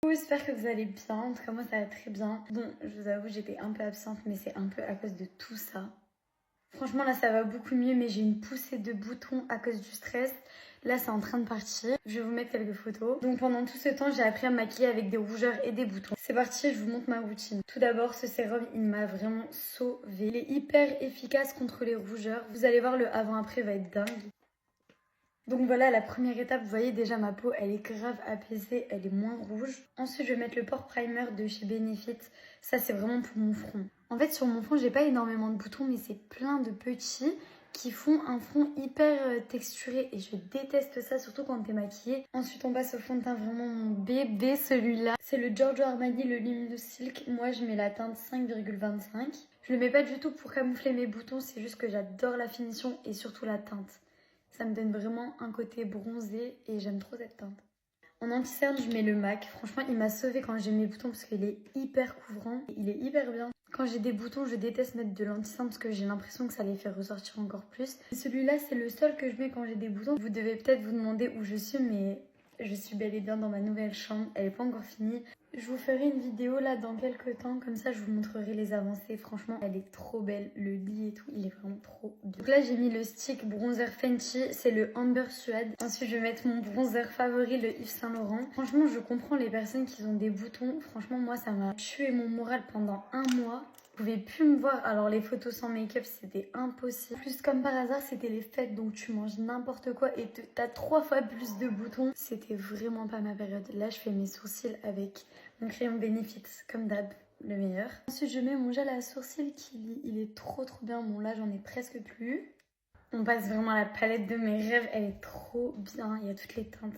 J'espère que vous allez bien, en tout cas moi ça va très bien. Bon, je vous avoue j'étais un peu absente mais c'est un peu à cause de tout ça. Franchement là ça va beaucoup mieux mais j'ai une poussée de boutons à cause du stress. Là c'est en train de partir, je vais vous mettre quelques photos. Donc pendant tout ce temps j'ai appris à me maquiller avec des rougeurs et des boutons. C'est parti, je vous montre ma routine. Tout d'abord ce sérum il m'a vraiment sauvée. Il est hyper efficace contre les rougeurs. Vous allez voir le avant-après va être dingue. Donc voilà la première étape, vous voyez déjà ma peau elle est grave apaisée, elle est moins rouge. Ensuite je vais mettre le pore primer de chez Benefit, ça c'est vraiment pour mon front. En fait sur mon front j'ai pas énormément de boutons mais c'est plein de petits qui font un front hyper texturé et je déteste ça surtout quand t'es maquillée. Ensuite on passe au fond de teint, vraiment mon bébé celui-là. C'est le Giorgio Armani, le Luminous Silk, moi je mets la teinte 5,25. Je le mets pas du tout pour camoufler mes boutons, c'est juste que j'adore la finition et surtout la teinte. Ça me donne vraiment un côté bronzé et j'aime trop cette teinte. En anti-cerne, je mets le MAC. Franchement, il m'a sauvée quand j'ai mes boutons parce qu'il est hyper couvrant. Il est hyper bien. Quand j'ai des boutons, je déteste mettre de l'anti-cerne parce que j'ai l'impression que ça les fait ressortir encore plus. Celui-là, c'est le seul que je mets quand j'ai des boutons. Vous devez peut-être vous demander où je suis, mais je suis bel et bien dans ma nouvelle chambre. Elle n'est pas encore finie. Je vous ferai une vidéo là dans quelques temps, comme ça je vous montrerai les avancées. Franchement, elle est trop belle, le lit et tout, il est vraiment trop bien. Donc là j'ai mis le stick bronzer Fenty, c'est le Amber Suede. Ensuite je vais mettre mon bronzer favori, le Yves Saint Laurent. Franchement je comprends les personnes qui ont des boutons. Franchement moi ça m'a tué mon moral pendant un mois. Vous pouvez plus me voir, alors les photos sans make-up c'était impossible. Plus comme par hasard c'était les fêtes donc tu manges n'importe quoi et t'as 3 fois plus de boutons. C'était vraiment pas ma période. Là je fais mes sourcils avec mon crayon Benefit comme d'hab, le meilleur. Ensuite je mets mon gel à sourcils qui il est trop bien. Bon là j'en ai presque plus. On passe vraiment à la palette de mes rêves, elle est trop bien, il y a toutes les teintes.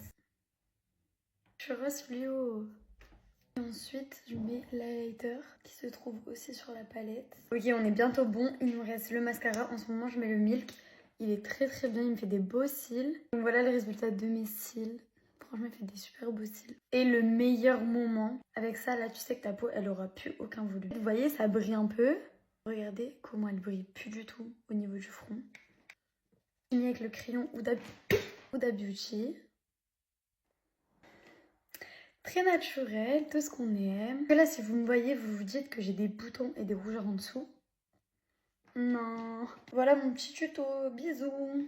Je suis rose fluo. Ensuite, je mets l'highlighter qui se trouve aussi sur la palette. Ok, on est bientôt bon. Il nous reste le mascara. En ce moment, je mets le Milk. Il est très bien. Il me fait des beaux cils. Donc voilà le résultat de mes cils. Franchement, il fait des super beaux cils. Et le meilleur moment, avec ça, là, tu sais que ta peau, elle aura plus aucun volume. Vous voyez, ça brille un peu. Regardez comment elle brille plus du tout au niveau du front. J'ai mis avec le crayon Huda Beauty. Très naturel, tout ce qu'on aime. Et là, si vous me voyez, vous vous dites que j'ai des boutons et des rougeurs en dessous. Non. Voilà mon petit tuto. Bisous.